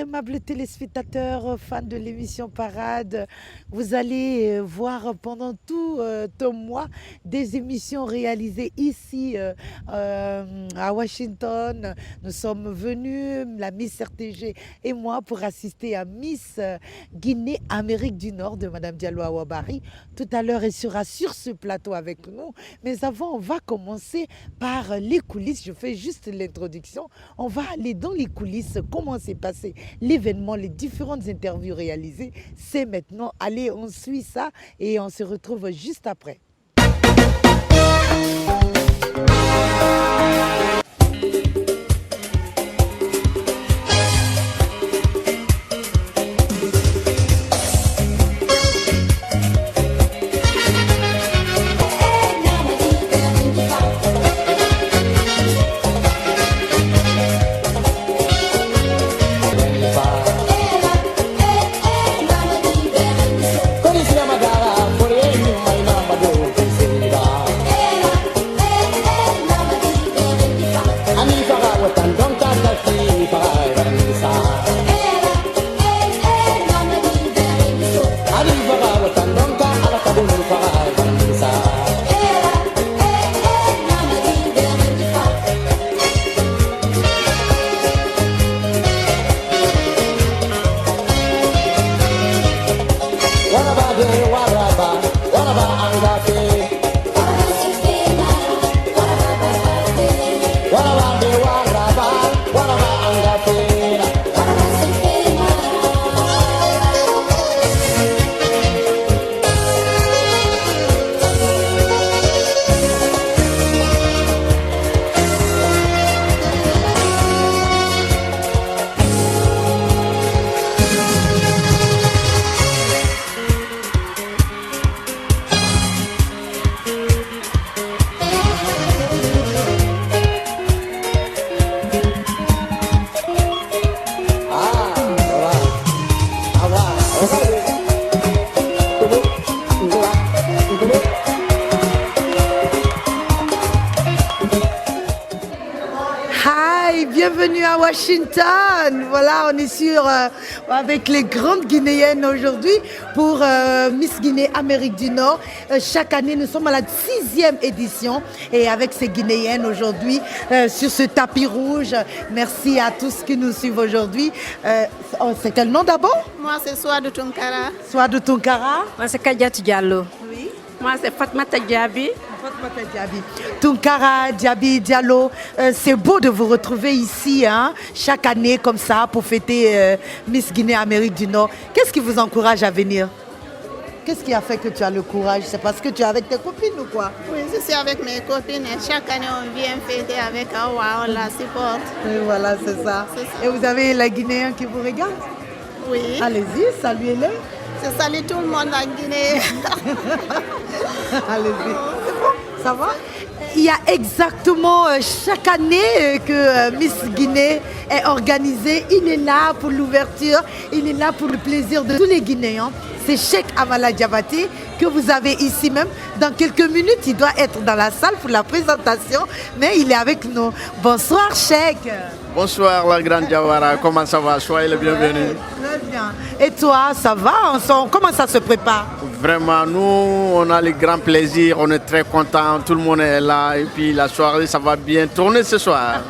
aimables téléspectateurs, fans de l'émission Parade. Vous allez voir pendant tout un mois des émissions réalisées ici à Washington. Nous sommes venus, la Miss RTG et moi, pour assister à Miss Guinée Amérique du Nord de Madame Diallo Awabari. Tout à l'heure, elle sera sur ce plateau avec nous. Mais avant, on va commencer par les coulisses. Je fais juste l'introduction. On va aller dans les coulisses, comment s'est passé l'événement, les différentes interviews réalisées. C'est maintenant. Allez, on suit ça et on se retrouve juste après. Bienvenue à Washington. Voilà, on est avec les grandes Guinéennes aujourd'hui pour Miss Guinée Amérique du Nord. Chaque année, nous sommes à la 6e édition et avec ces Guinéennes aujourd'hui sur ce tapis rouge. Merci à tous qui nous suivent aujourd'hui. C'est quel nom d'abord? Moi, c'est Souadou Tunkara. Souadou Tunkara. Moi, c'est Kadiatou Diallo. Oui. Moi, c'est Fatmata Diaby. Tunkara, Diaby, Diallo, c'est beau de vous retrouver ici, hein, chaque année comme ça pour fêter Miss Guinée Amérique du Nord. Qu'est-ce qui vous encourage à venir? Qu'est-ce qui a fait que tu as le courage? C'est parce que tu es avec tes copines ou quoi? Oui, je suis avec mes copines et chaque année on vient fêter avec Awa, on la supporte. Et voilà, c'est ça. Et vous avez les Guinéens qui vous regardent? Oui. Allez-y, saluez-les. Je salue tout le monde en Guinée. Allez-y. Ça va? Il y a exactement chaque année que Miss Guinée est organisée. Il est là pour l'ouverture, il est là pour le plaisir de tous les Guinéens. C'est Cheikh Amala Diabaté que vous avez ici même. Dans quelques minutes, il doit être dans la salle pour la présentation, mais il est avec nous. Bonsoir Cheikh. Bonsoir la grande Diawara, comment ça va? Soyez le bienvenu. Très bien. Et toi, ça va? Comment ça se prépare? Vraiment, nous, on a le grand plaisir, on est très contents, tout le monde est là et puis la soirée, ça va bien tourner ce soir.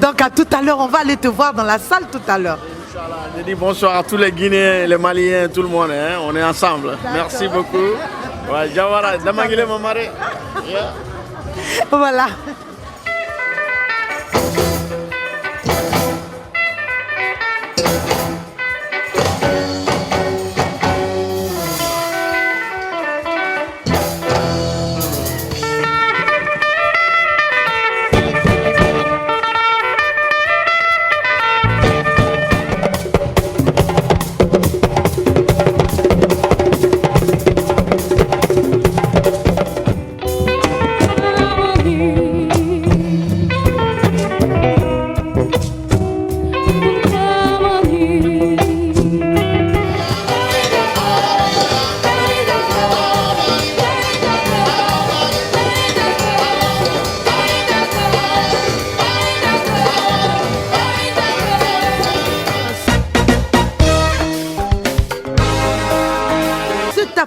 Donc à tout à l'heure, on va aller te voir dans la salle tout à l'heure. Inch'Allah, je dis bonsoir à tous les Guinéens, les Maliens, tout le monde, hein, on est ensemble. Merci beaucoup. Ouais, Diawara, Damangile Mamare. Yeah. Voilà.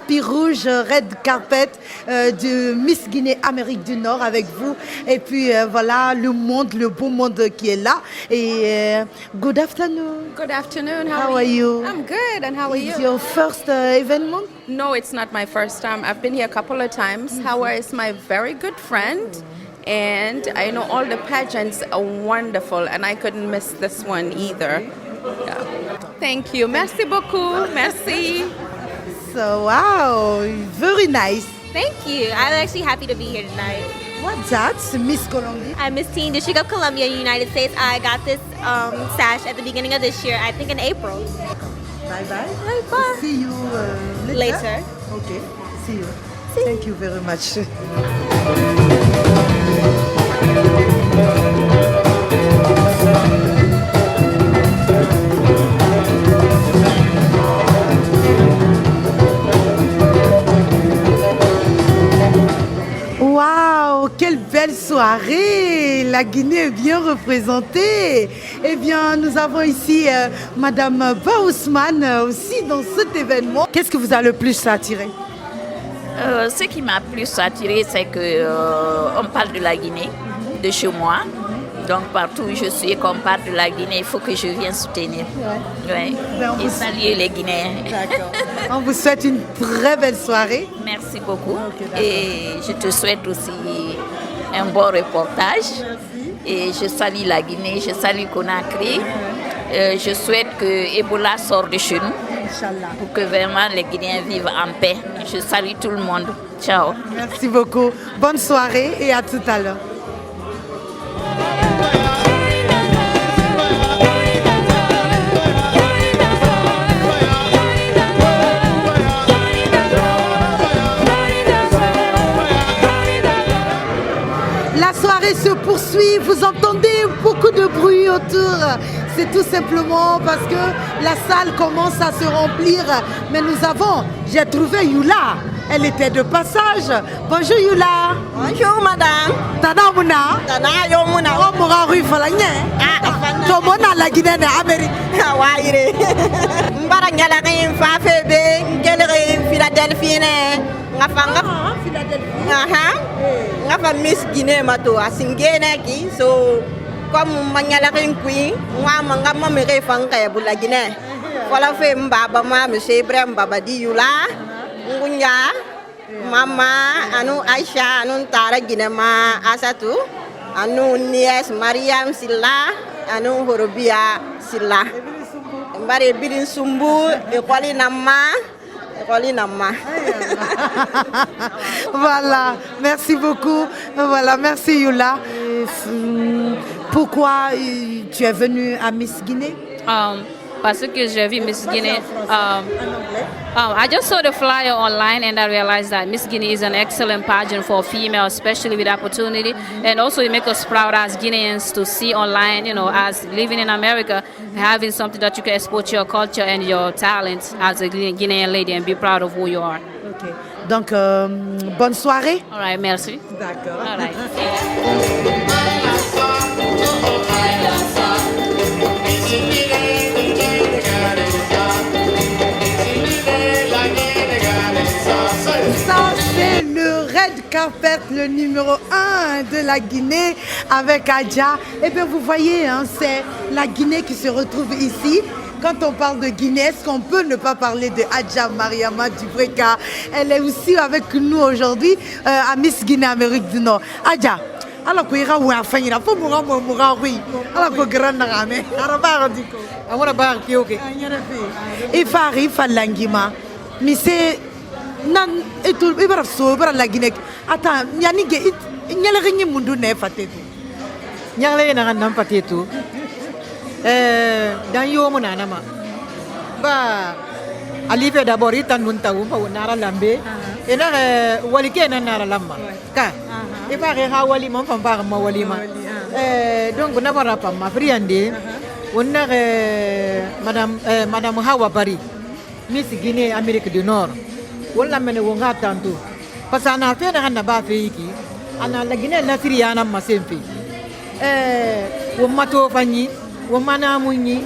tapis rouge, red carpet de Miss Guinée Amérique du Nord avec vous. Et puis voilà, le beau monde qui est là. Et good afternoon. Good afternoon. How are you? I'm good. And how are It's you? your first event? No, it's not my first time. I've been here a couple of times. Hawa is my very good friend. And I know all the pageants are wonderful. And I couldn't miss this one either. Yeah. Thank you. Merci beaucoup. Merci. So, wow, very nice. Thank you. I'm actually happy to be here tonight. What's that, Miss Colombia? I'm Miss Teen District of Columbia, United States. I got this sash at the beginning of this year, I think in April. Bye-bye. Bye. See you Later. Okay, see you. Thank you very much. Waouh, quelle belle soirée! La Guinée est bien représentée. Eh bien, nous avons ici Madame Ba Ousmane aussi dans cet événement. Qu'est-ce que vous a le plus attiré? Ce qui m'a plus attiré, c'est qu'on parle de la Guinée, de chez moi. Donc partout où je suis, quand on parle de la Guinée, il faut que je vienne soutenir. Ouais. Et saluer les Guinéens. D'accord. On vous souhaite une très belle soirée. Merci beaucoup. Okay, et je te souhaite aussi un bon reportage. Merci. Et je salue la Guinée, je salue Conakry. Je souhaite que Ebola sorte de chez nous. Inch'Allah. Pour que vraiment les Guinéens vivent en paix. Je salue tout le monde. Ciao. Merci beaucoup. Bonne soirée et à tout à l'heure. La soirée se poursuit, vous entendez beaucoup de bruit autour. C'est tout simplement parce que la salle commence à se remplir. Mais j'ai trouvé Yula. Elle était de passage. Bonjour Yula. Bonjour madame. Tada muna. Tana yo muna. Oh mura rui falanya. To mona la Guinée na Amérique. Hawaii. Mbara ngala kin fa febe, ngele Philadelphie ne. Ngafanga. Philadelphie. Aha. Ngafa Miss Guinée mato asingene ki so comme manyala kin kui, ngama ngama mere fanga ya bula Guinée. Wala fe mbaba ma monsieur Ibrahim Babadi Yula. Ngunya mama anu Aisha anu tara Guinée ma Asatu anu nies Mariam Silla anu Horobia Silla mbare bilin sumbu ekoli nama. Voilà, merci beaucoup. Voilà, merci Yula. Pourquoi tu es venue à Miss Guinée? Parce que j'ai vu Miss Guinea. I just saw the flyer online and I realized that Miss Guinea is an excellent pageant for females, especially with opportunity. And also it makes us proud as Guineans to see online, as living in America, having something that you can export your culture and your talents as a Guinean lady and be proud of who you are. Okay. Donc, bonne soirée. All right, merci. D'accord. All right. Ça, c'est le red carpet, le numéro 1 de la Guinée avec Adja. Et bien, vous voyez, c'est la Guinée qui se retrouve ici. Quand on parle de Guinée, est-ce qu'on peut ne pas parler de Adja Mariama Dubreka? Elle est aussi avec nous aujourd'hui à Miss Guinée Amérique du Nord. Adja, alors que ira ou à fin, il faut mourir, oui. Alors que grand n'amé, araba diko. Amora bar kioke. Et Fari Falangima, mais c'est nan et tout, il va so, la Guinée. Attends, Yannick, il n'y a rien de monde ne faté. Il y a rien de faté tout. Dan yo muna nama ba alife d'abord itan munta umpa nara lambe ena walike na nara lamba ka e ba ha wali mon pam ba ma wali ma donc na bara pam ma friande onna madame Hawa Bari Miss Guinée Amérique du Nord wala mene wonga tantu pasana fe na ba fe yiki ana la Guinée na siriana ma sempi wo mato fanyi wama na munyi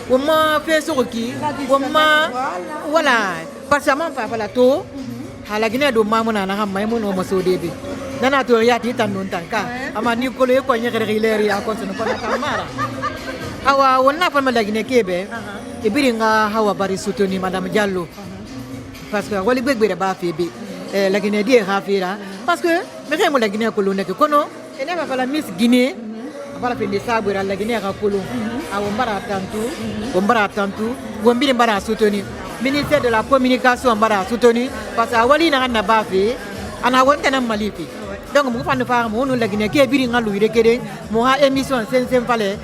wama fesoki wama wala parce que man fa la to hala Guinée do mamuna na ham maymun o masodebe nana to yati tan non tanka ama ni ko le ko nyere rileri a ko no ko na kamara hawa wonna fa la Guinée kebe e biringa hawa bari soutenir madame Diallo parce que wali begbe ba febe la Guinée di rafira parce que me remo la Guinée ko lo nek kono ene fa la Miss Guinée para pende sabura la Guinée ka ko lo a wombara tantu wombiri mbara soutenir ministère de la communication mbara soutenir parce que wali na na ba fe ana wonta na malifi donc mu fa no fa mo no la Guinée ke biri ngalu ire kede mo ha émission sen fale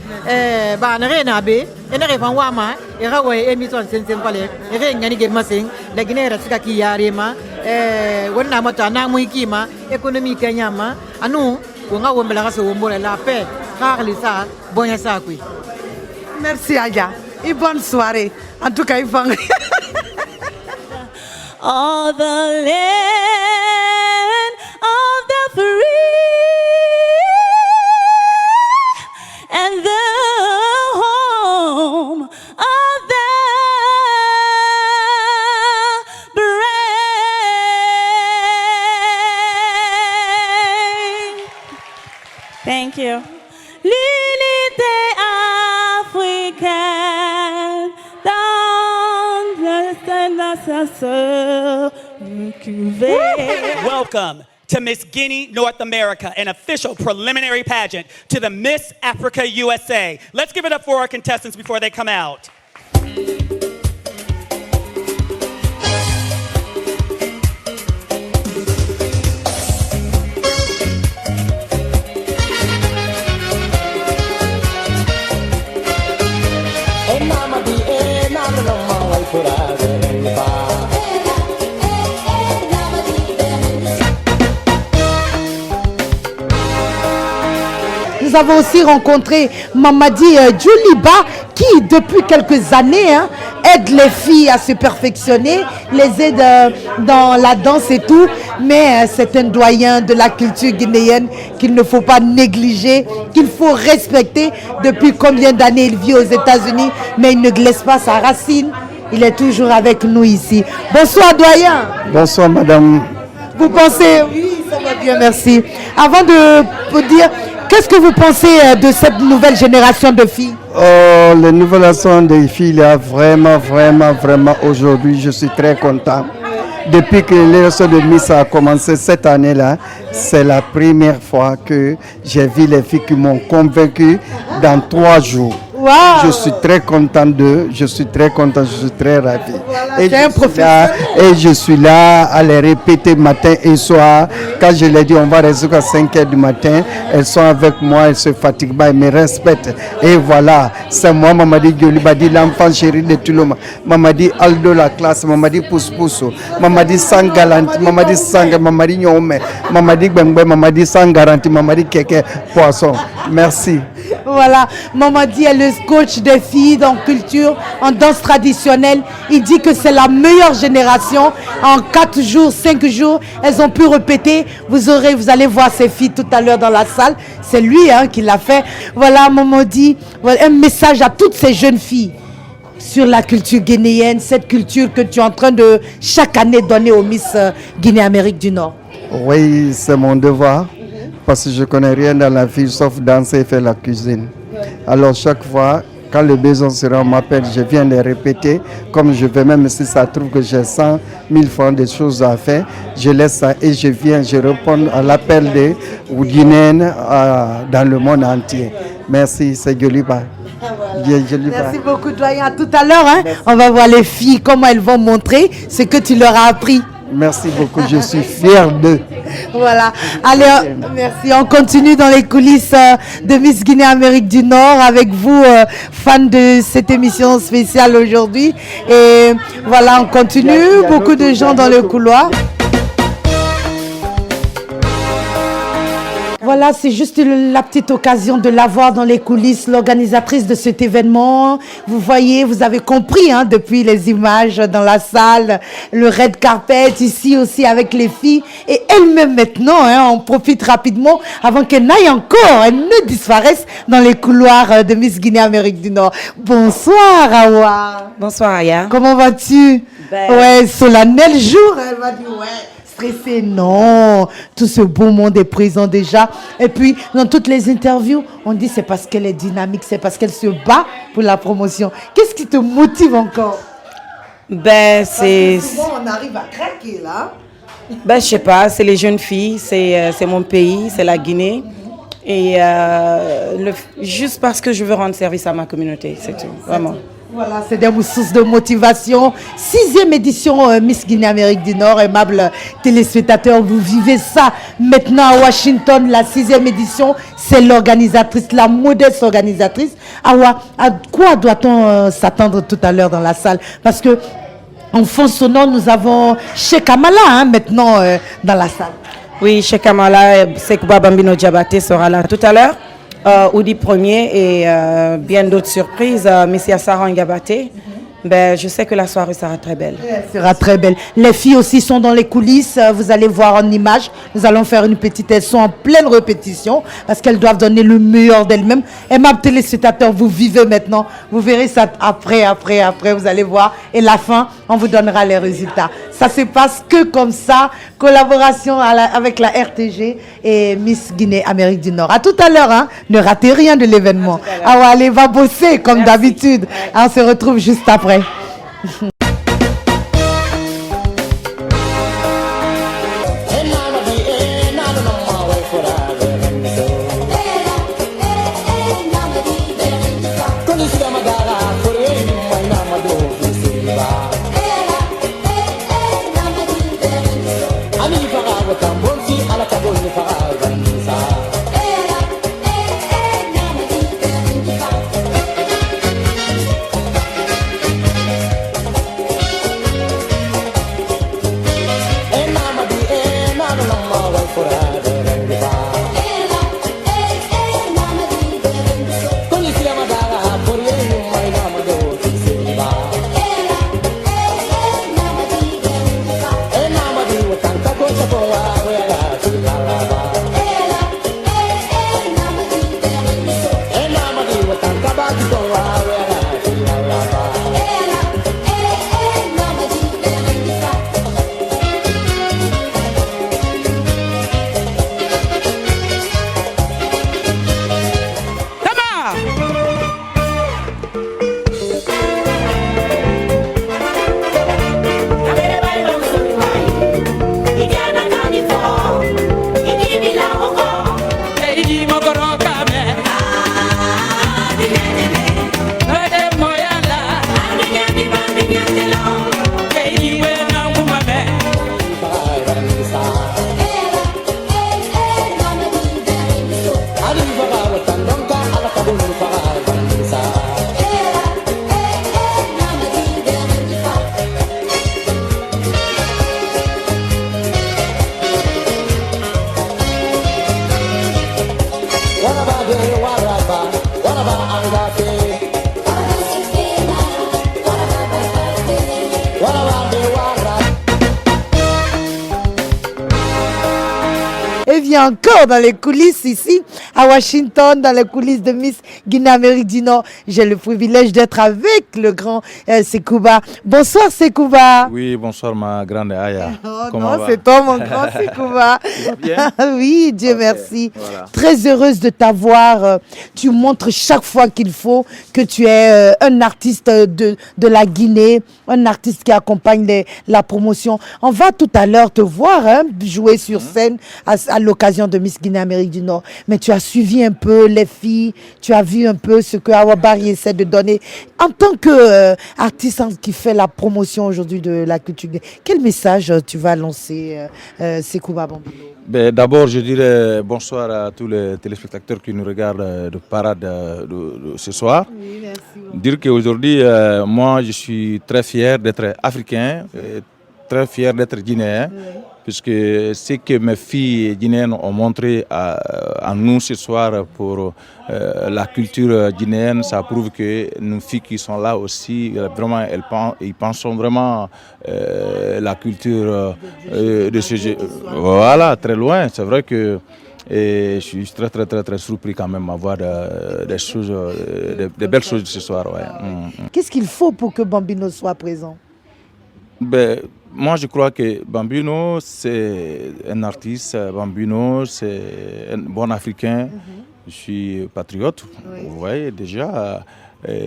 ba na rena be ene re fan wama e rawo émission sen fale e re ngani ge masing la Guinée ra sika ki yarema wonna mata na mu ikima économie kenyama anu ko nga wombela ka so wombole la paix Carly ça bonya ça kui. Merci Adja et bonne soirée. En tout cas, il faut... All the land of the free and the home of the brave. Thank you. L'unité africaine dans Welcome to Miss Guinea North America, an official preliminary pageant to the Miss Africa USA. Let's give it up for our contestants before they come out. Nous avons aussi rencontré Mamadi Djouliba qui, depuis quelques années, aide les filles à se perfectionner, les aide dans la danse et tout. Mais c'est un doyen de la culture guinéenne qu'il ne faut pas négliger, qu'il faut respecter. Depuis combien d'années il vit aux États-Unis, mais il ne laisse pas sa racine. Il est toujours avec nous ici. Bonsoir, doyen. Bonsoir, madame. Vous pensez... Oui, ça va bien, merci. Avant de vous dire... Qu'est-ce que vous pensez de cette nouvelle génération de filles? Oh, les nouvelles générations de filles, là, vraiment, aujourd'hui, je suis très content. Depuis que l'élection de Miss a commencé cette année-là, c'est la première fois que j'ai vu les filles qui m'ont convaincu dans 3 jours. Wow. Je suis très content d'eux, je suis très ravi. Voilà, et je suis là à les répéter matin et soir. Quand je leur dis on va rester jusqu'à 5h du matin, elles sont avec moi, elles se fatiguent pas, elles me respectent. Et voilà, c'est moi, Mamadi Djouliba, l'enfant chéri de tout le monde. Mamadi Aldo la classe, Mamadi Pousse, Mamadi sans garantie, Mamadi sans Mamadi Nyome, Mamadi Bengbe, Mamadi sans garantie, Mamadi Keke Poisson. Merci. Voilà, Mamadi est le coach des filles en culture, en danse traditionnelle. Il dit que c'est la meilleure génération. En 4 jours, 5 jours, elles ont pu répéter. Vous allez voir ces filles tout à l'heure dans la salle. C'est lui qui l'a fait. Voilà, Mamadi, voilà, un message à toutes ces jeunes filles sur la culture guinéenne, cette culture que tu es en train de chaque année donner aux Miss Guinée-Amérique du Nord. Oui, c'est mon devoir. Parce que je ne connais rien dans la vie sauf danser et faire la cuisine. Alors chaque fois, quand le besoin sera, on m'appelle, je viens les répéter. Comme je vais, même si ça trouve que j'ai 100 000 francs de choses à faire, je laisse ça et je viens, je réponds à l'appel des Guinéennes dans le monde entier. Merci, c'est Djouliba. Merci beaucoup, doyen. À tout à l'heure, on va voir les filles, comment elles vont montrer ce que tu leur as appris. Merci beaucoup, je suis fier d'eux. Voilà, allez, merci. On continue dans les coulisses de Miss Guinée-Amérique du Nord avec vous, fans de cette émission spéciale aujourd'hui. Et voilà, on continue, beaucoup de gens dans le couloir. Voilà, c'est juste la petite occasion de la voir dans les coulisses, l'organisatrice de cet événement. Vous voyez, vous avez compris depuis les images dans la salle, le red carpet ici aussi avec les filles. Et elle-même maintenant, on profite rapidement avant qu'elle n'aille encore, elle ne disparaisse dans les couloirs de Miss Guinée Amérique du Nord. Bonsoir Awa. Bonsoir Aya. Comment vas-tu? Ouais, solennel jour, elle m'a dit ouais. Stressé, non. Tout ce beau monde est présent déjà. Et puis, dans toutes les interviews, on dit c'est parce qu'elle est dynamique, c'est parce qu'elle se bat pour la promotion. Qu'est-ce qui te motive encore? C'est... Souvent, on arrive à craquer, là. Je sais pas, c'est les jeunes filles, c'est mon pays, c'est la Guinée. Et juste parce que je veux rendre service à ma communauté, c'est tout, vraiment. Voilà, c'est des sources de motivation. 6e édition Miss Guinée Amérique du Nord. Aimables téléspectateurs, vous vivez ça maintenant à Washington. La 6e édition, c'est l'organisatrice, la modeste organisatrice. Awa, à quoi doit-on s'attendre tout à l'heure dans la salle? Parce que en fond sonore, nous avons Cheikh Amala maintenant dans la salle. Oui, Cheikh Amala, Sekouba Bambino Diabaté sera là tout à l'heure. Oudi Premier et bien d'autres surprises, Messia Sarah Ngabaté. Je sais que la soirée sera très belle. Elle sera très belle. Les filles aussi sont dans les coulisses. Vous allez voir en image. Nous allons faire une petite. Elles sont en pleine répétition parce qu'elles doivent donner le meilleur d'elles-mêmes. Aimables téléspectateurs, vous vivez maintenant. Vous verrez ça après. Vous allez voir. Et la fin, on vous donnera les résultats. Ça se passe que comme ça. Collaboration avec la RTG et Miss Guinée Amérique du Nord. À tout à l'heure. Ne ratez rien de l'événement. Allez, va bosser comme d'habitude. On se retrouve juste après. Et vient encore dans les coulisses ici à Washington, dans les coulisses de Miss Guinée Amérique du Nord. J'ai le privilège d'être avec le grand Sekouba. Bonsoir Sekouba. Oui, bonsoir ma grande Aya. Non, c'est toi mon grand Sekouba. Bien. Oui, Dieu merci. Voilà. Très heureuse de t'avoir. Tu montres chaque fois qu'il faut que tu es un artiste de la Guinée, un artiste qui accompagne la promotion. On va tout à l'heure te voir jouer sur scène à l'occasion de Miss Guinée Amérique du Nord. Mais tu as suivi un peu les filles, tu as vu un peu ce que Awa Barry essaie de donner. En tant qu'artiste qui fait la promotion aujourd'hui de la culture, quel message tu vas lancer, Sekouba Bambino? D'abord, je dirais bonsoir à tous les téléspectateurs qui nous regardent de parade de ce soir. Oui, merci. Dire qu'aujourd'hui, moi, je suis très fier d'être africain, très fier d'être guinéen. Oui. puisque ce que mes filles guinéennes ont montré à nous ce soir pour la culture guinéenne, ça prouve que nos filles qui sont là aussi, vraiment, ils pensent vraiment la culture de ce jeu. Voilà, très loin. C'est vrai que je suis très surpris quand même à voir des choses, des belles choses ce soir. Ouais. Qu'est-ce qu'il faut pour que Bambino soit présent? Moi, je crois que Bambino, c'est un artiste. Bambino, c'est un bon Africain. Je suis patriote. Vous voyez déjà,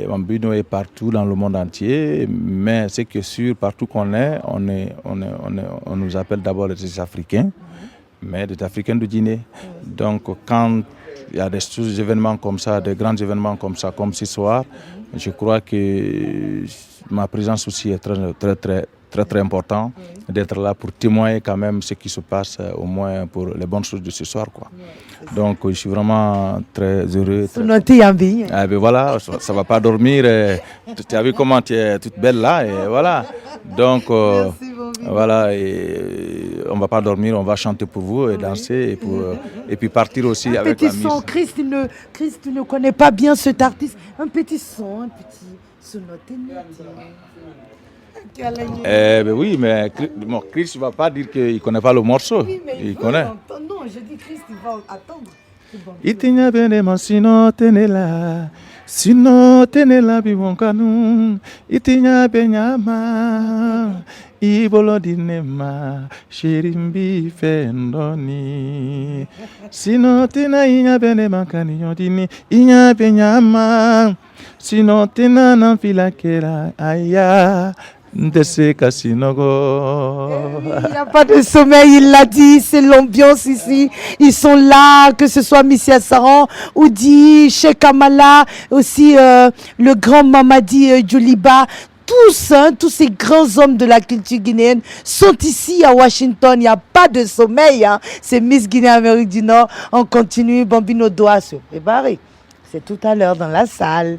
Bambino est partout dans le monde entier. Mais c'est que sûr, partout qu'on est, on nous appelle d'abord des Africains, mais des Africains de Guinée. Donc, quand il y a des événements comme ça, des grands événements comme ça, comme ce soir, je crois que ma présence aussi est très important d'être là pour témoigner quand même ce qui se passe, au moins pour les bonnes choses de ce soir, quoi. Donc je suis vraiment très heureux. Voilà, ça va pas dormir. Tu as vu comment tu es toute belle là, et voilà. Donc voilà, et on va pas dormir, on va chanter pour vous et danser et puis partir aussi avec la Petit son, Chris, tu ne connais pas bien cet artiste. Un petit son, un petit oui, mais Chris ne va pas dire qu'il ne connaît pas le morceau. Oui, mais il connaît. Non, je dis Chris, il va attendre. Itinya benema sino tenela, sino tenela biwonkanu. Itinya benyama, ibolo dinema, shirimbi fendoni. Sino tena inya benema kanyo dini, inya benyama, sino tena nanfilakera aya. Il n'y a pas de sommeil, il l'a dit, c'est l'ambiance ici. Ils sont là, que ce soit Missia Saran, Oudi, Cheikh Kamala, aussi le grand Mamadi Djoliba. Tous ces grands hommes de la culture guinéenne sont ici à Washington. Il n'y a pas de sommeil. C'est Miss Guinée Amérique du Nord. On continue. Bambino doit se préparer. C'est tout à l'heure dans la salle.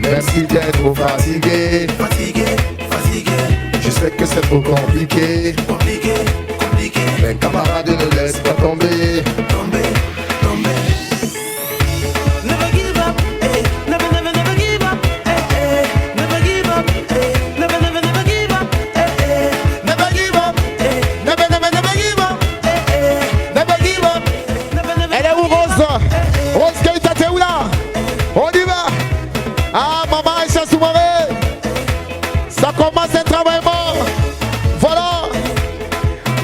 Merci d'être fatigué. Je sais que c'est trop compliqué. Mais camarade, ne laisse pas tomber. Never give up, eh. Never give up, eh. Never give up, eh. Never give up, eh. Never give up, never give up, never give up. Elle est où Rose? Rose Keita, t'es où là? On y va. Ah, maman Aïcha Soumaré. Ça commence un travail mort. Voilà.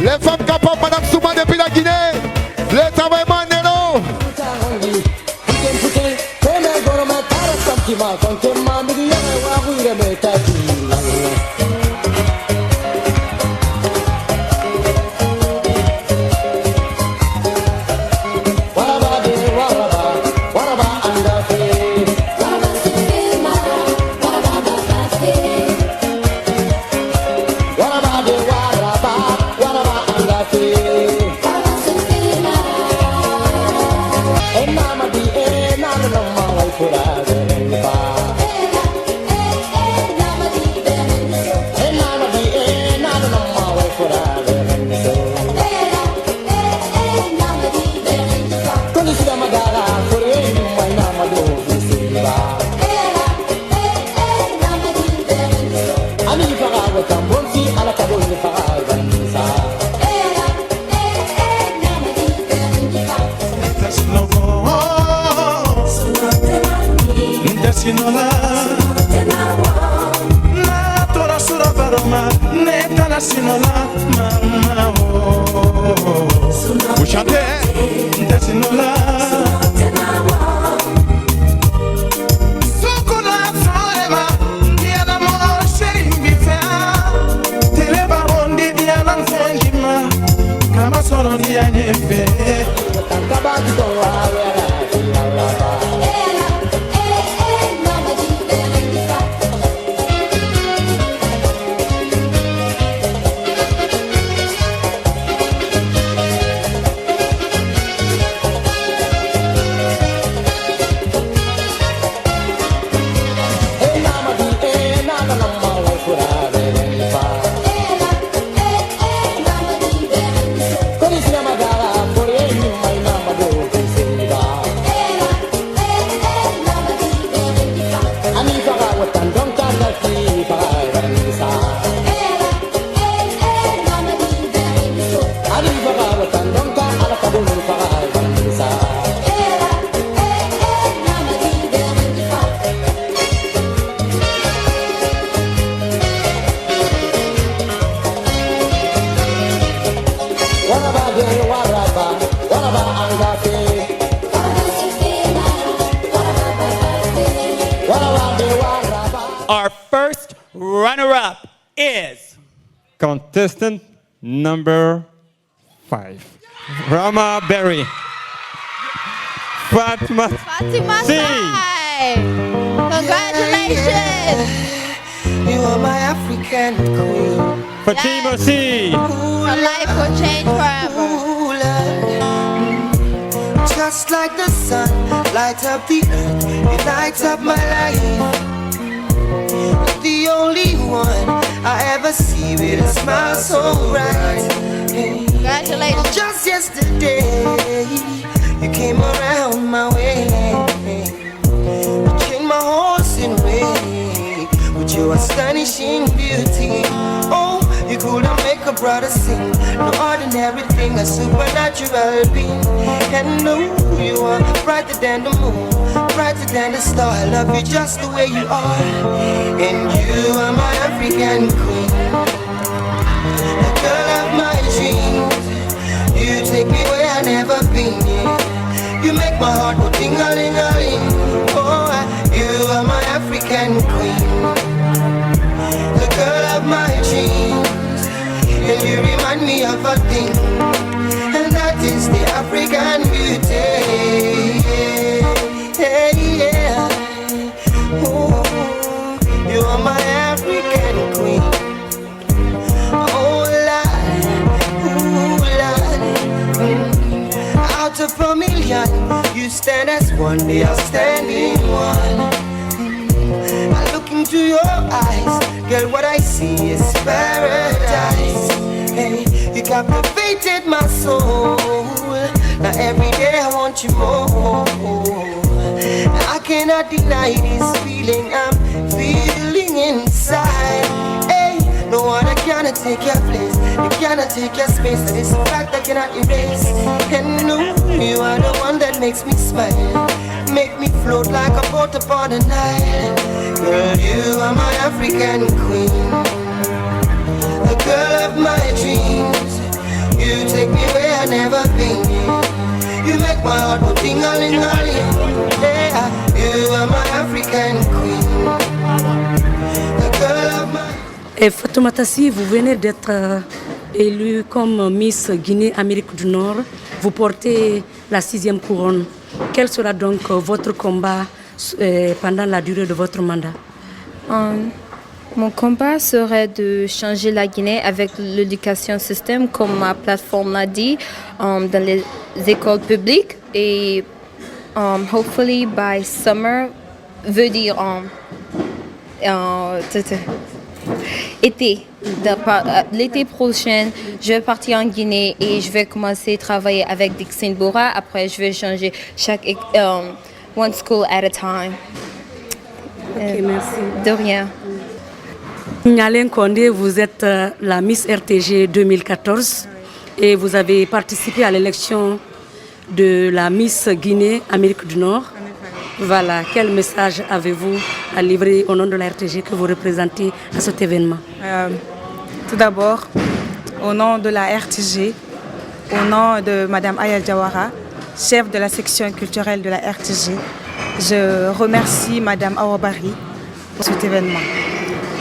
Les femmes capables, Madame Souma depuis la Guinée. Le travail mort, Neno. sinola na tora sura baroma neta na sinola mama oh. Vous chantez da sinola Sokola forever diana mo sheri bifea tele barondi diana fonjima kama soro diane fe Kabaki to Our first runner-up is contestant number 5, Rama Berry. Fatima C. Congratulations! You are my African queen. Fatima C. Your life will change forever. Just like the sun, light up the earth, it lights up my life. The only one I ever see with a smile so bright. Congratulations. Just yesterday, you came around my way. You changed my horse in way with your astonishing beauty. Oh, you couldn't make a brother sing. No ordinary thing, a supernatural being. And no, you are brighter than the moon, brighter than the star. I love you just the way you are. And you are my African queen, the girl of my dreams. You take me where I've never been. You make my heart go ting-a-ling-a-ling. Oh, you are my African queen, the girl of my dreams. And you remind me of a thing, and that is the African beauty. Yeah, yeah. Oh, you are my African queen. Oh, Lord, out of a million, you stand as one, they are standing one. I look into your eyes, girl, what I see is paradise. Hey, you captivated my soul. Now every day I want you more. I cannot deny this feeling I'm feeling inside. Hey, no one cannot take your place, you cannot take your space. That is a fact I cannot erase. And no, you are the one that makes me smile, make me float like a boat upon the Nile. Girl, you are my African queen, the girl of my dreams. You take me where I've never been. You make my heart go ting-a-ling-a-ling. Yeah, you are my African queen, the girl of my... Et Fatoumata Sy, vous venez d'être élue comme Miss Guinée-Amérique du Nord. Vous portez la 6e couronne. Quel sera donc votre combat pendant la durée de votre mandat? Mon combat serait de changer la Guinée avec l'éducation système, comme ma plateforme l'a dit, dans les écoles publiques. Et hopefully by summer, veut dire été. L'été prochain, je vais partir en Guinée et je vais commencer à travailler avec Dixine Bora. Après, je vais changer chaque one school at a time. Ok, merci. De rien. Nyalen Kondé, vous êtes la Miss RTG 2014 et vous avez participé à l'élection de la Miss Guinée-Amérique du Nord. Voilà, quel message avez-vous à livrer au nom de la RTG que vous représentez à cet événement? Tout d'abord, au nom de la RTG, au nom de Madame Aya Jawara, chef de la section culturelle de la RTG, je remercie Madame Awabari pour cet événement.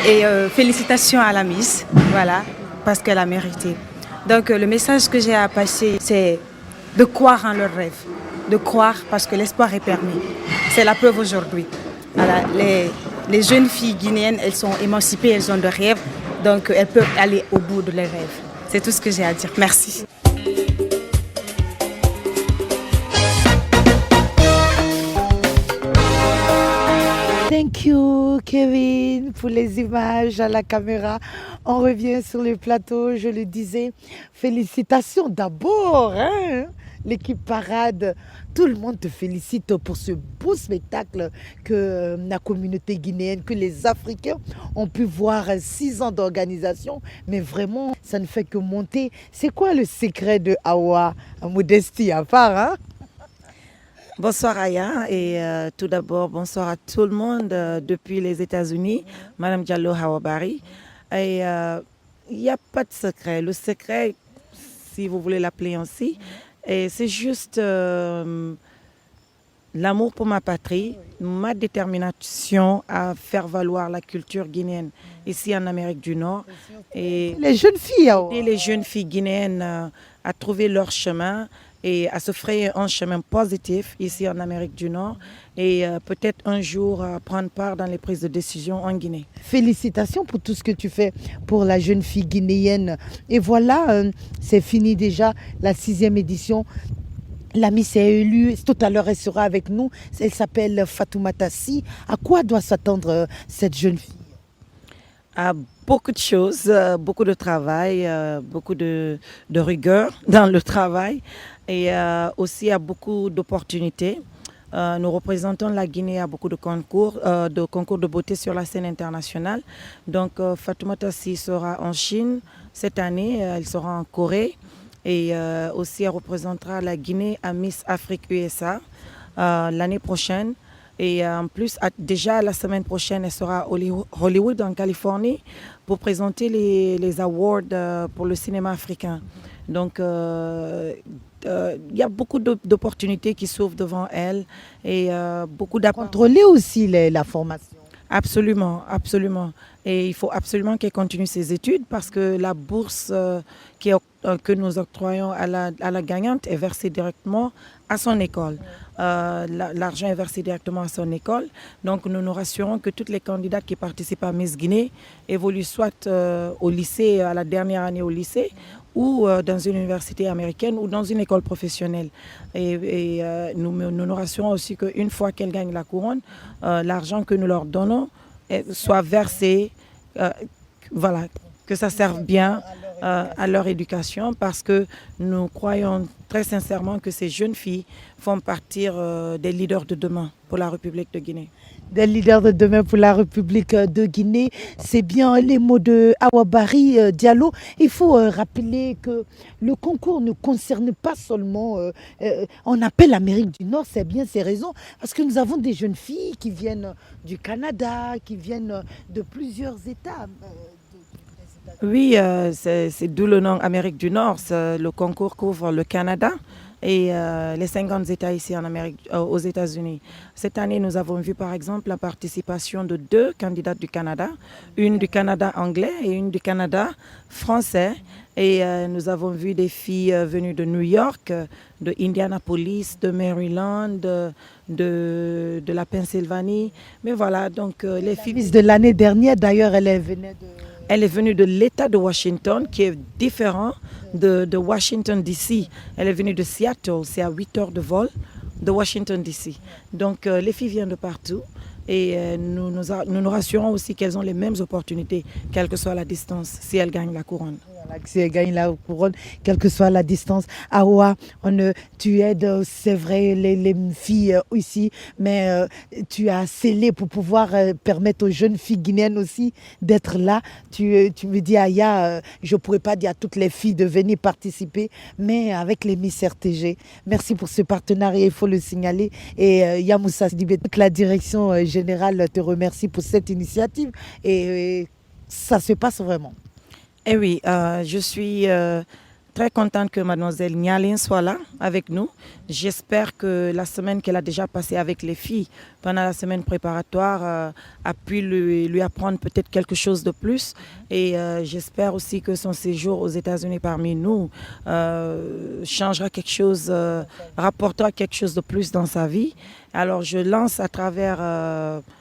Et félicitations à la Miss, voilà, parce qu'elle a mérité. Donc le message que j'ai à passer, c'est de croire en leurs rêves, de croire parce que l'espoir est permis. C'est la preuve aujourd'hui. Voilà, les jeunes filles guinéennes, elles sont émancipées, elles ont de rêves, donc elles peuvent aller au bout de leurs rêves. C'est tout ce que j'ai à dire. Merci. Thank you, Kevin, pour les images à la caméra. On revient sur le plateau, je le disais. Félicitations d'abord, hein, l'équipe Parade. Tout le monde te félicite pour ce beau spectacle que la communauté guinéenne, que les Africains ont pu voir 6 ans d'organisation. Mais vraiment, ça ne fait que monter. C'est quoi le secret de Awa, modestie à part, hein? Bonsoir Aya et tout d'abord bonsoir à tout le monde depuis les États-Unis, Madame Diallo Hawabari. Et il n'y a pas de secret. Le secret, si vous voulez l'appeler ainsi, c'est juste l'amour pour ma patrie, ma détermination à faire valoir la culture guinéenne ici en Amérique du Nord. Et les jeunes filles, aider les jeunes filles guinéennes à trouver leur chemin et à se frayer un chemin positif ici en Amérique du Nord et peut-être un jour prendre part dans les prises de décision en Guinée. Félicitations pour tout ce que tu fais pour la jeune fille guinéenne. Et voilà, c'est fini déjà la 6e édition. La Miss est élue, tout à l'heure elle sera avec nous. Elle s'appelle Fatoumata Sy. À quoi doit s'attendre cette jeune fille? À beaucoup de choses, beaucoup de travail, beaucoup de rigueur dans le travail et aussi à beaucoup d'opportunités. Nous représentons la Guinée à beaucoup de concours de beauté sur la scène internationale. Donc Fatoumata Sy sera en Chine cette année, elle sera en Corée et aussi elle représentera la Guinée à Miss Afrique USA l'année prochaine. Et en plus, déjà la semaine prochaine, elle sera à Hollywood, en Californie, pour présenter les awards pour le cinéma africain. Donc, il y a beaucoup d'opportunités qui s'ouvrent devant elle et beaucoup d'apprendre. Contrôler aussi la formation. Absolument, absolument. Et il faut absolument qu'elle continue ses études parce que la bourse que nous octroyons à la gagnante est versée directement à son école. L'argent est versé directement à son école. Donc nous nous rassurons que toutes les candidates qui participent à Miss Guinée évoluent soit au lycée, à la dernière année au lycée, ou dans une université américaine ou dans une école professionnelle. Et nous nous rassurons aussi qu'une fois qu'elles gagnent la couronne, l'argent que nous leur donnons soit versé, voilà, que ça serve bien à leur éducation parce que nous croyons très sincèrement que ces jeunes filles font partie des leaders de demain pour la République de Guinée. Des leaders de demain pour la République de Guinée, c'est bien les mots de Awabari Diallo. Il faut rappeler que le concours ne concerne pas seulement, on appelle l'Amérique du Nord, c'est bien ces raisons, parce que nous avons des jeunes filles qui viennent du Canada, qui viennent de plusieurs États. Oui, c'est d'où le nom Amérique du Nord. Le concours couvre le Canada et les 50 États ici en aux États-Unis. Cette année, nous avons vu par exemple la participation de 2 candidates du Canada, une du Canada anglais et une du Canada français. Et nous avons vu des filles venues de New York, de Indianapolis, de Maryland, de la Pennsylvanie. Mais voilà, donc les filles de l'année dernière, d'ailleurs, elle est venue de l'État de Washington, qui est différent de Washington, D.C. Elle est venue de Seattle, c'est à 8 heures de vol de Washington, D.C. Donc les filles viennent de partout et nous nous rassurons aussi qu'elles ont les mêmes opportunités, quelle que soit la distance, si elles gagnent la couronne. Tu gagnes la couronne, quelle que soit la distance. Awa, tu aides, c'est vrai, les filles ici, mais tu as scellé pour pouvoir permettre aux jeunes filles guinéennes aussi d'être là. Tu me dis, Aya, je ne pourrais pas dire à toutes les filles de venir participer, mais avec les Miss RTG. Merci pour ce partenariat, il faut le signaler. Et Yamoussa Sidibé, la direction générale te remercie pour cette initiative. Et ça se passe vraiment. Eh oui, je suis très contente que mademoiselle Nialine soit là avec nous. J'espère que la semaine qu'elle a déjà passée avec les filles, pendant la semaine préparatoire, a pu lui apprendre peut-être quelque chose de plus. Et j'espère aussi que son séjour aux États-Unis parmi nous changera quelque chose, rapportera quelque chose de plus dans sa vie. Alors je lance à travers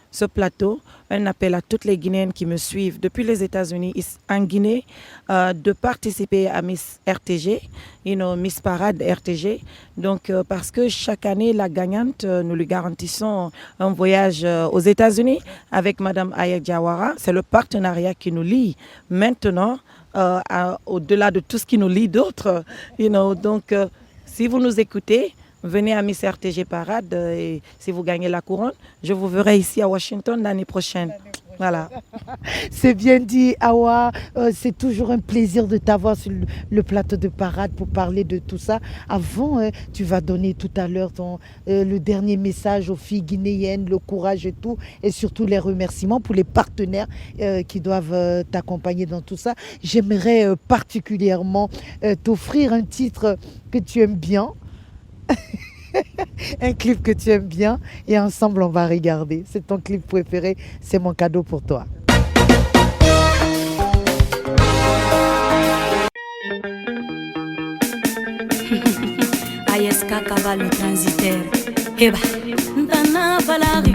ce plateau un appel à toutes les Guinéennes qui me suivent depuis les États-Unis en Guinée de participer à Miss RTG, Miss Parade RTG. Donc parce que chaque année la gagnante, nous lui garantissons un voyage aux États-Unis avec Madame Aya Jawara. C'est le partenariat qui nous lie maintenant, au-delà de tout ce qui nous lie d'autres. Donc si vous nous écoutez, venez à Miss RTG Parade et si vous gagnez la couronne, je vous verrai ici à Washington l'année prochaine. Voilà. C'est bien dit, Awa. C'est toujours un plaisir de t'avoir sur le plateau de Parade pour parler de tout ça. Avant, tu vas donner tout à l'heure le dernier message aux filles guinéennes, le courage et tout, et surtout les remerciements pour les partenaires qui doivent t'accompagner dans tout ça. J'aimerais particulièrement t'offrir un titre que tu aimes bien. Un clip que tu aimes bien et ensemble on va regarder. C'est ton clip préféré, c'est mon cadeau pour toi. Ayeska Cavallo transitaire. Eba. Ndana falari,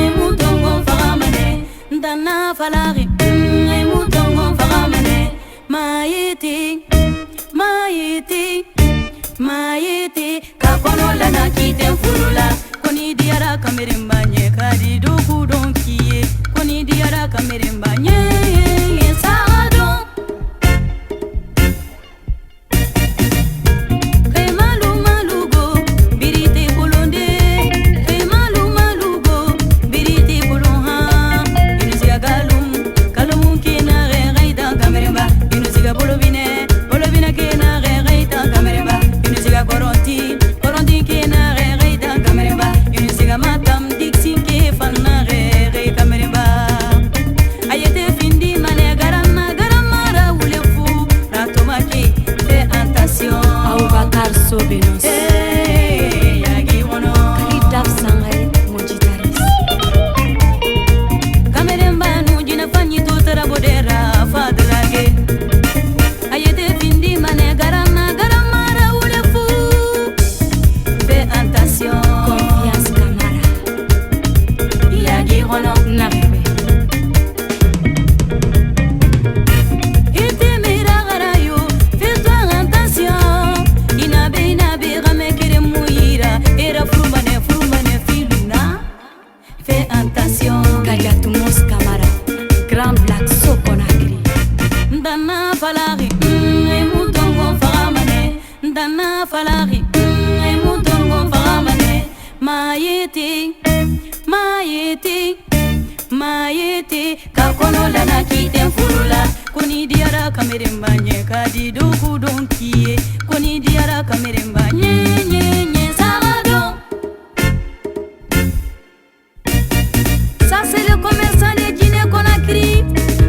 emutongo faramane. Ndana falari, emutongo faramane. Maïti, maïti. Maïti, kakono lana kiten furula. Koni diara kameremba nye kadi doku donkiye. Koni diara kameremba nye sarado. Hey malu malugo, birite kolonde. Hey malu malugo, birite kolonha. Inusiga galum, galum kina reida kameremba. Inusiga bolovine, bolovina kina reida kameremba. Koronti, koronti kena re da kameremba. Unisiga matam dixin ke fanna re kameremba. Ayete findi mane garama garamara ule fu. Ratomaki fais attention. Abubakar Sobenos. Yagi wono. Kalidaf Sangay Mojitaris. Kameremba nu jina fanyi to terabodera fadrage. Ayete findi mane garama garamara ule fu. Fais attention. Confiance Camara. Yagi wono. Nabebe. Ite mira garayo. Fais-toi attention. Inabe ramekere mouira. Era frumane filuna. Fais attention. Kajatumos Camara. Grand Black Sokonakri. Ndana falari, emutongo faramane. Ndana falari, emutongo faramane. Maïti, maïti, maïti. Kakono lana kiten furula. Koni diara kameremba nye kadi doku donkiye. Koni diara kameremba nye sarado. Ça c'est le commerçant de Guinée-Conakry.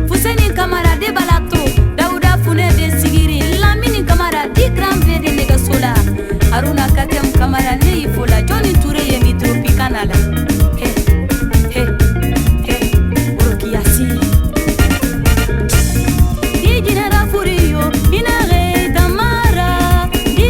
Fuseni Kamara de Balato, Daouda Fune de Sigiri, Lamini Kamara, di Grand V de Negasola, Aruna Katem Kamara Neifola, Johnny Touré Yemi Tropicanala. Hey, Urokiasi. Di Ginera Furio, Inare Tamara, di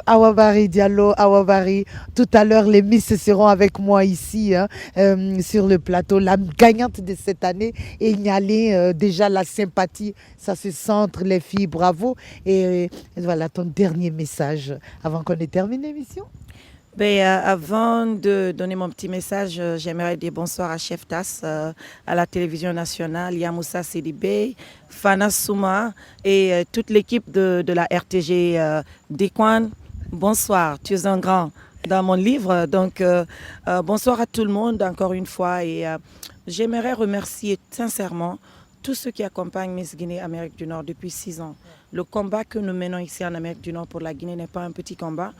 Awabari Diallo, Awabari. Tout à l'heure, les Miss seront avec moi ici sur le plateau. La gagnante de cette année est Nyalé. Déjà, la sympathie, ça se sent entre les filles. Bravo. Et voilà ton dernier message avant qu'on ait terminé l'émission. Avant de donner mon petit message, j'aimerais dire bonsoir à Chef TAS, à la télévision nationale, Yamoussa Sidibé, Fana Souma et toute l'équipe de la RTG Dekwan. Bonsoir, tu es un grand dans mon livre. Donc, bonsoir à tout le monde encore une fois. Et j'aimerais remercier sincèrement tous ceux qui accompagnent Miss Guinée Amérique du Nord depuis 6 ans. Le combat que nous menons ici en Amérique du Nord pour la Guinée n'est pas un petit combat.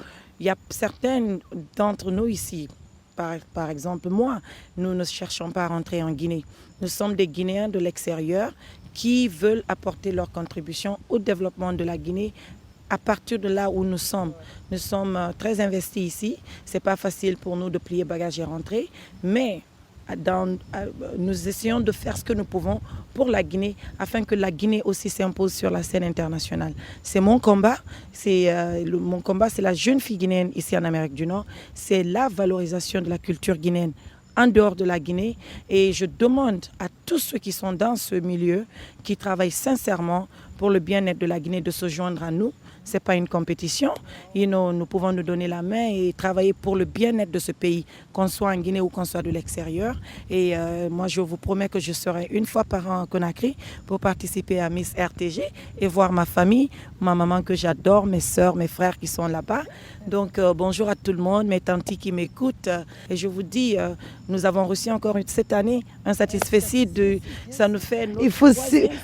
Il y a certains d'entre nous ici, par exemple moi, nous ne cherchons pas à rentrer en Guinée. Nous sommes des Guinéens de l'extérieur qui veulent apporter leur contribution au développement de la Guinée à partir de là où nous sommes. Nous sommes très investis ici. Ce n'est pas facile pour nous de plier bagages et rentrer, mais nous essayons de faire ce que nous pouvons pour la Guinée afin que la Guinée aussi s'impose sur la scène internationale. C'est mon combat, mon combat, c'est la jeune fille guinéenne ici en Amérique du Nord, c'est la valorisation de la culture guinéenne en dehors de la Guinée, et je demande à tous ceux qui sont dans ce milieu, qui travaillent sincèrement pour le bien-être de la Guinée, de se joindre à nous. Ce n'est pas une compétition. Nous pouvons nous donner la main et travailler pour le bien-être de ce pays, qu'on soit en Guinée ou qu'on soit de l'extérieur. Et moi, je vous promets que je serai une fois par an à Conakry pour participer à Miss RTG et voir ma famille, ma maman que j'adore, mes soeurs, mes frères qui sont là-bas. Donc, bonjour à tout le monde, mes tantes qui m'écoutent. Et je vous dis, nous avons reçu encore cette année un satisfecit. Ça nous fait... Il faut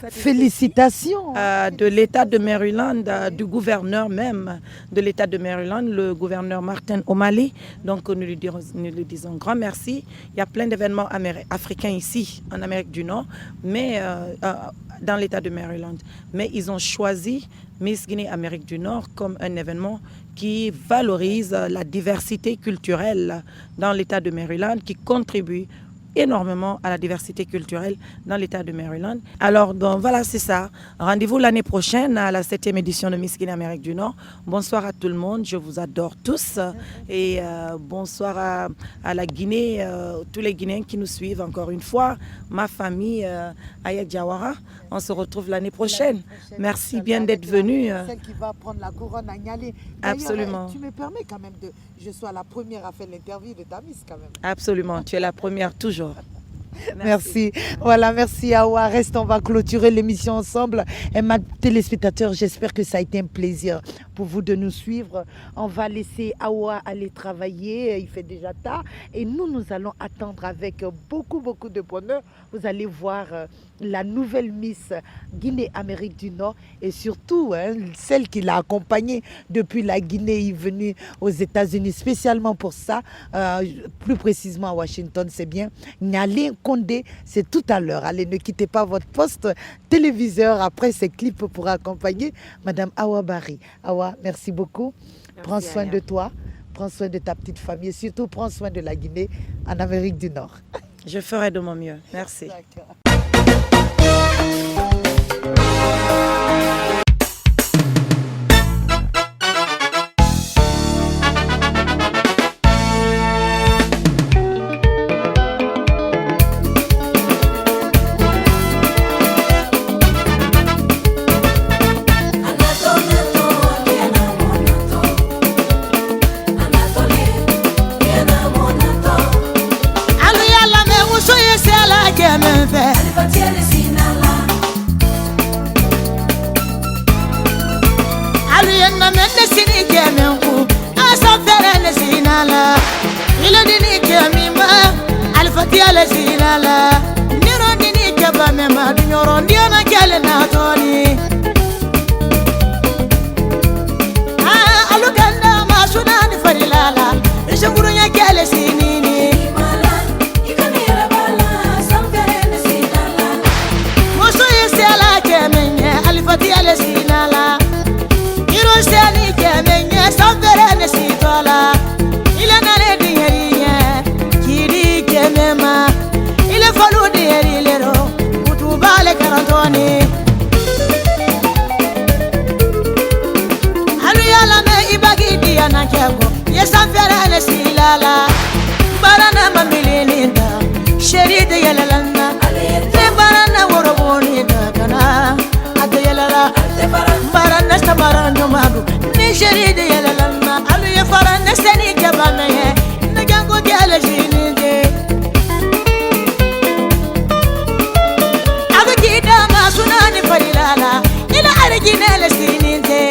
félicitations. De l'État de Maryland, du gouverneur même de l'État de Maryland, le gouverneur Martin O'Malley. Donc nous lui disons un grand merci. Il y a plein d'événements africains ici, en Amérique du Nord, mais dans l'État de Maryland. Mais ils ont choisi Miss Guinée Amérique du Nord comme un événement qui valorise la diversité culturelle dans l'État de Maryland, qui contribue énormément à la diversité culturelle dans l'État de Maryland. Alors, donc, voilà, c'est ça. Rendez-vous l'année prochaine à la 7e édition de Miss Guinée Amérique du Nord. Bonsoir à tout le monde, je vous adore tous. Et bonsoir à la Guinée, tous les Guinéens qui nous suivent encore une fois. Ma famille, Aya Diawara. On se retrouve l'année prochaine. Merci bien d'être venu. Celle qui va prendre la couronne à Nyalé. Absolument. Tu me permets quand même que je sois la première à faire l'interview de ta Miss quand même. Absolument, tu es la première toujours. Merci. Voilà, merci Awa. Reste, on va clôturer l'émission ensemble. Et ma téléspectateur, j'espère que ça a été un plaisir pour vous de nous suivre. On va laisser Awa aller travailler. Il fait déjà tard. Et nous allons attendre avec beaucoup de bonheur. Vous allez voir la nouvelle Miss Guinée-Amérique du Nord et surtout celle qui l'a accompagnée depuis la Guinée est venue aux États-Unis spécialement pour ça, plus précisément à Washington, c'est bien. Nyalé Condé, c'est tout à l'heure. Allez, ne quittez pas votre poste téléviseur après ces clips pour accompagner Madame Awabari. Awa, merci beaucoup. Prends soin de toi, prends soin de ta petite famille et surtout prends soin de la Guinée en Amérique du Nord. Je ferai de mon mieux. Merci. Il est fallu dire il est marando mabu ni sheri de yala lalma alu ye fara ne seni jabana ye ne jango diala jini de abu jida ma sunani farilala ila arjine le sini de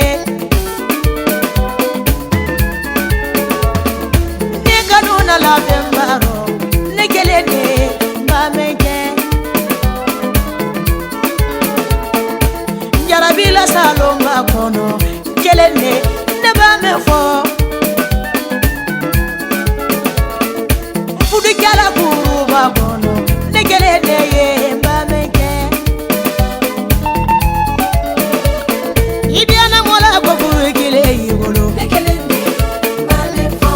ne kanuna la bembaro ne gelene mameke Jarabila salomba kono kelene neba me fo fudu kala kuruba kono ne kelene ye ba me ke idiana mola ko furu kile yigolo ne kelene ba me fo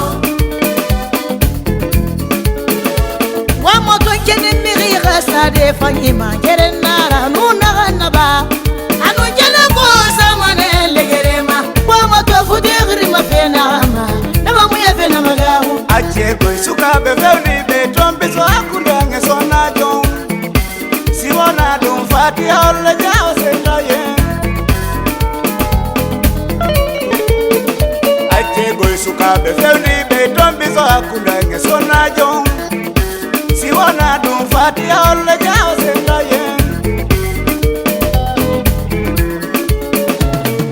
wa moto kene miri rasa de fanyima kerena ra nuna ganaba Achego isuka beveli betombiso akundange sona jong siwona dum fati holle jao sendaye Achego isuka beveli betombiso akundange sona jong siwona dum fati holle jao sendaye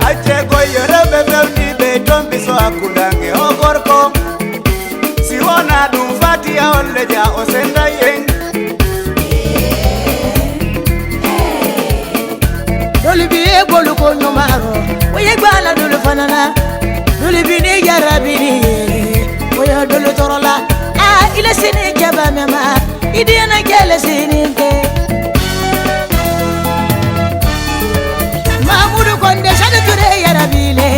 Achego yere beveli betombiso akundange ogorko Siwona dum fati ya oleja osenda yeng Doli biye bolu ko nyomaro Oye gbala dolu fanana Doli bini yarabini Oye dolu torola Ah ile sini jaba mema Idiana gele sini ke Mamudu konde shadu ture yarabile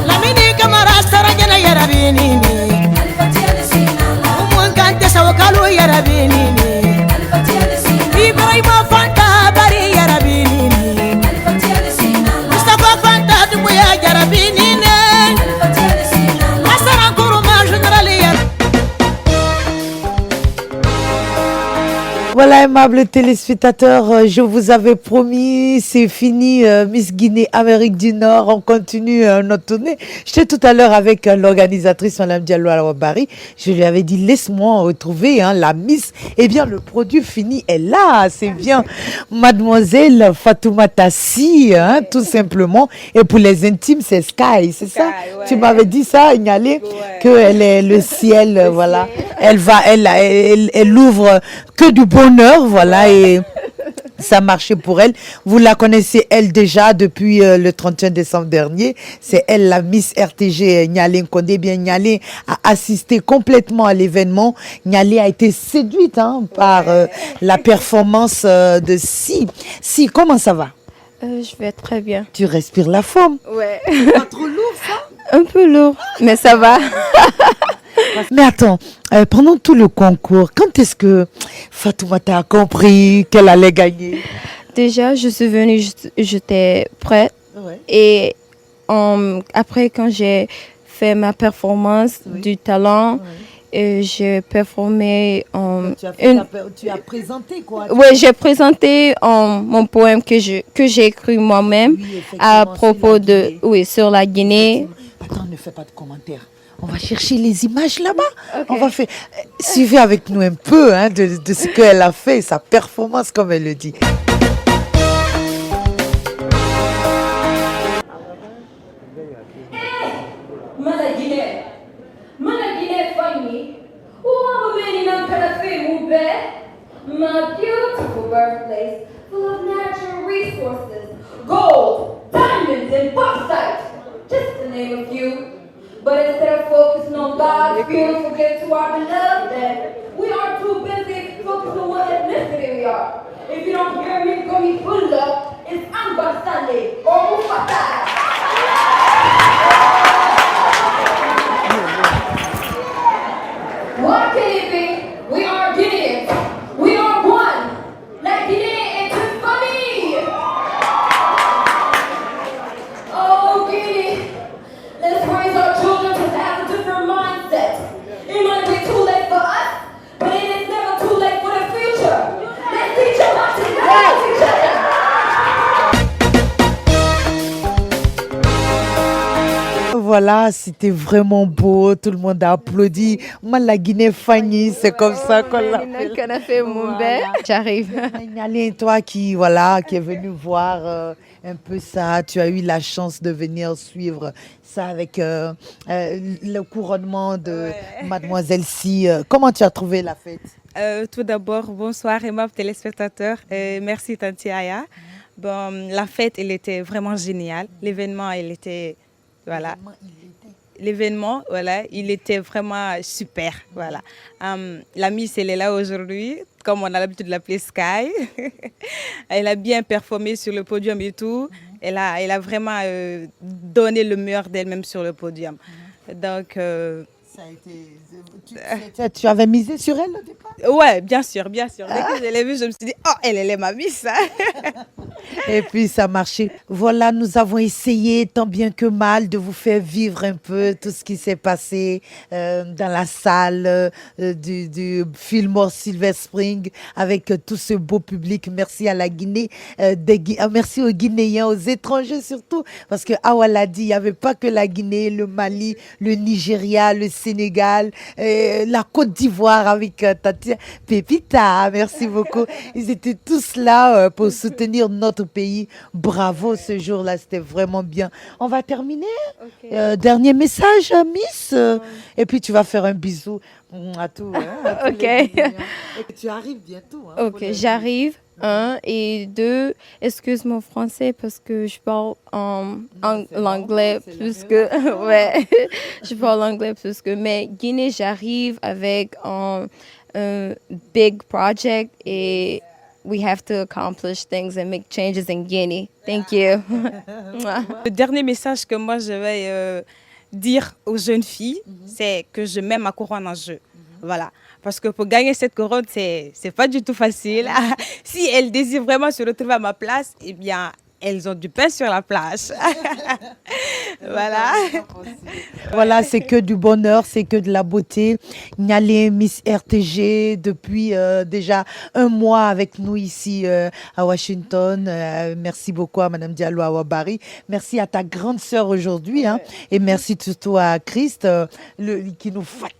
Lamini kamara sarajana yarabini Sawakalu yarabini Ibrahima Fanta bari yarabini Mustafa Fanta dubuya yarabini Masara Kuruma général Voilà, aimables téléspectateurs, je vous avais promis, c'est fini, Miss Guinée, Amérique du Nord, on continue notre tournée. J'étais tout à l'heure avec l'organisatrice, Mme Diallo Alawabari, je lui avais dit, laisse-moi retrouver la Miss. Eh bien, le produit fini est là, c'est bien. Mademoiselle Fatoumata Sy, tout simplement. Et pour les intimes, c'est Sky, c'est ça? Ouais. Tu m'avais dit ça, Ignalé, qu'elle est le ciel, voilà. Elle ouvre que du bonheur, voilà, et ça marchait pour elle. Vous la connaissez, elle, déjà, depuis le 31 décembre dernier. C'est elle, la Miss RTG Nyalé Nkondé. Bien, Nyalé a assisté complètement à l'événement. Nyalé a été séduite par la performance de Si. Si, comment ça va? Je vais très bien. Tu respires la forme. Ouais. Pas trop lourd, ça? Un peu lourd, mais ça va. Mais attends, pendant tout le concours, quand est-ce que Fatoumata a compris qu'elle allait gagner? Déjà, je suis venue, j'étais prête. Ouais. Et après, quand j'ai fait ma performance du talent, j'ai performé. Tu as présenté quoi? Oui, j'ai présenté mon poème que j'ai écrit moi-même à propos de, sur la Guinée. Attends, ne fais pas de commentaires. On va chercher les images là-bas. Okay. On va faire. Suivez avec nous un peu de ce qu'elle a fait, sa performance, comme elle le dit. My beautiful birthplace, full of natural resources, gold, diamonds, and bauxite, just to name a few. But instead of focusing on God's beautiful gift to our beloved land, we are too busy focusing on what ethnicity we are. If you don't hear me, go me pull up, it's Amba Sunday or Mufata. What can it be? We are Guineans. We are one. La Guinée est une famille. Oh, Guinea. Let's raise our children to have a different mindset. It might be too late for us, but it is never too late for the future. Let's teach them how to love each other. Voilà, c'était vraiment beau, tout le monde a applaudi. Moi, la Guinée Fanny, c'est comme ça qu'on l'appelle. J'arrive. Nyalé, toi qui, voilà, qui est venu voir un peu ça, tu as eu la chance de venir suivre ça avec le couronnement de Mademoiselle Si. Comment tu as trouvé la fête? Tout d'abord, bonsoir aimables téléspectateurs. Merci Tanti Aya. Bon, la fête, elle était vraiment géniale. L'événement, L'événement, voilà, il était vraiment super. Voilà. La Miss, elle est là aujourd'hui, comme on a l'habitude de l'appeler Sky. Elle a bien performé sur le podium et tout. Elle a vraiment donné le meilleur d'elle-même sur le podium. Donc, ça a été... Tu avais misé sur elle au départ? Ouais, bien sûr, bien sûr. Dès que je l'ai vue, je me suis dit, oh, elle est ma Miss. Et puis ça marchait. Voilà, nous avons essayé tant bien que mal de vous faire vivre un peu tout ce qui s'est passé dans la salle du Fillmore Silver Spring avec tout ce beau public. Merci à la Guinée, merci aux Guinéens, aux étrangers surtout, parce que Awa l'a dit, il n'y avait pas que la Guinée, le Mali, le Nigeria, le Sénégal, la Côte d'Ivoire avec Tati Pépita. Merci beaucoup. Ils étaient tous là pour soutenir notre pays. Bravo ce jour-là, c'était vraiment bien. On va terminer. Dernier message, Miss. Et puis tu vas faire un bisou à tout. À tous les Guinéens. Et tu arrives bientôt. Ok, j'arrive. 1 et 2, excuse mon français parce que je parle l'anglais plus que... ouais, je parle l'anglais plus que... Mais Guinée, j'arrive avec un big project et we have to accomplish things and make changes in Guinea. Thank you. Le dernier message que moi je vais dire aux jeunes filles, c'est que je mets ma couronne en jeu. Voilà. Parce que pour gagner cette couronne, c'est pas du tout facile. Si elles désirent vraiment se retrouver à ma place, eh bien, elles ont du pain sur la plage. Voilà. Voilà, c'est que du bonheur, c'est que de la beauté. Nyalé, Miss RTG, depuis déjà 1 mois avec nous ici à Washington. Merci beaucoup à Madame Diallo Awabari. Merci à ta grande sœur aujourd'hui. Hein, et merci surtout à Christ qui nous fatigue.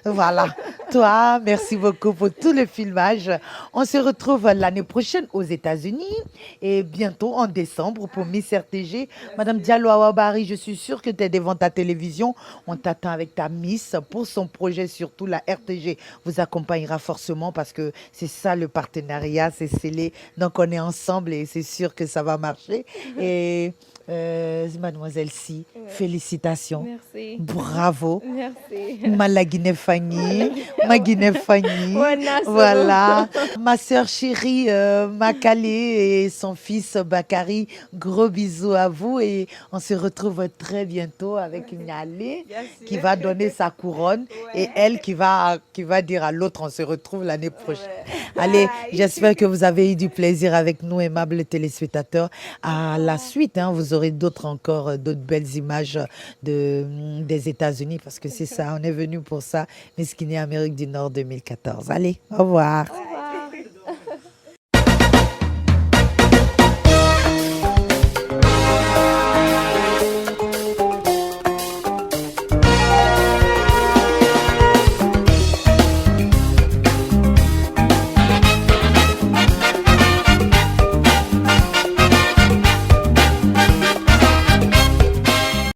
Voilà, toi, merci beaucoup pour tout le filmage. On se retrouve l'année prochaine aux États-Unis et bientôt en décembre pour Miss RTG. Madame Diallo Awabari, je suis sûre que tu es devant ta télévision. On t'attend avec ta Miss pour son projet, surtout la RTG vous accompagnera forcément parce que c'est ça le partenariat, c'est scellé. Donc on est ensemble et c'est sûr que ça va marcher. Et Mademoiselle Si, félicitations. Merci. Bravo. Merci. La Guinée Fanny, ma Guinée Fanny, voilà, ma sœur chérie Makale et son fils Bakari, gros bisous à vous et on se retrouve très bientôt avec Nyalé qui va donner sa couronne et elle qui va dire à l'autre on se retrouve l'année prochaine. Allez, j'espère que vous avez eu du plaisir avec nous, aimables téléspectateurs. À la suite, hein, vous aurez d'autres belles images des États-Unis parce que c'est ça, on est venu pour ça, Miss Guinée Amérique du Nord 2014. Allez, au revoir.